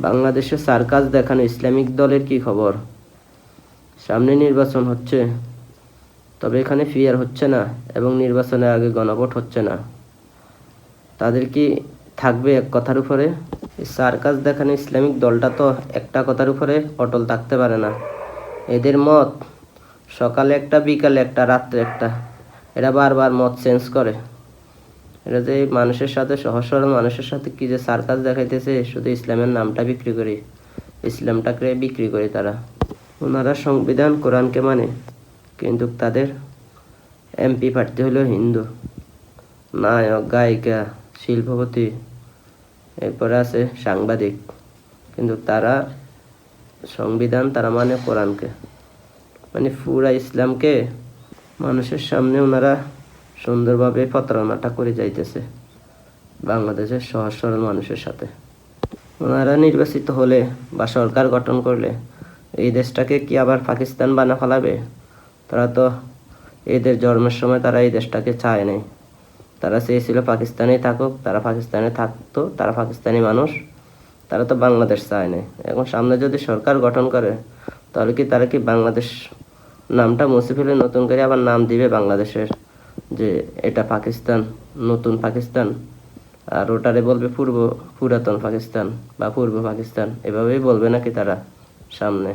বাংলাদেশে সার্কাস দেখানো ইসলামিক দলের কি খবর? সামনে নির্বাচন হচ্ছে, তবে এখানে ফিয়ার হচ্ছে না এবং নির্বাচনের আগে গণভোট হচ্ছে না। তাদের কি থাকবে এক কথার উপরে? এই সার্কাস দেখানো ইসলামিক দলটা তো একটা কথার উপরে অটল থাকতে পারে না। এদের মত সকালে একটা, বিকালে একটা, রাত্রে একটা। এরা বারবার মত চেঞ্জ করে। এটা যে মানুষের সাথে, সহজ সরল মানুষের সাথে কি যে সার্কাস দেখাইতেছে, শুধু ইসলামের নামটা বিক্রি করি, ইসলামটাকে বিক্রি করে তারা। ওনারা সংবিধান কোরআনকে মানে, কিন্তু তাদের এমপি প্রার্থী হলো হিন্দু। নায়ক, গায়িকা, শিল্পপতি, এরপরে আছে সাংবাদিক, কিন্তু তারা সংবিধান, তারা মানে কোরআনকে, মানে পুরা ইসলামকে মানুষের সামনে ওনারা সুন্দরভাবে প্রতারণাটা করে যাইতেছে বাংলাদেশের সহজ সরল মানুষের সাথে। ওনারা নির্বাচিত হলে বা সরকার গঠন করলে এই দেশটাকে কি আবার পাকিস্তান বানা ফেলাবে? তারা তো এদের জন্মের সময় তারা এই দেশটাকে চায় নাই। তারা চেয়েছিল পাকিস্তানেই থাকুক, তারা পাকিস্তানে থাকতো, তারা পাকিস্তানি মানুষ, তারা তো বাংলাদেশ চায় নাই। এখন সামনে যদি সরকার গঠন করে, তাহলে কি তারা কি বাংলাদেশ নামটা মুছে ফেলে নতুন করে আবার নাম দিবে বাংলাদেশের, যে এটা পাকিস্তান, নতুন পাকিস্তান, আর ওটারে বলবে পুরাতন পাকিস্তান বা পূর্ব পাকিস্তান, এভাবেই বলবে নাকি তারা সামনে?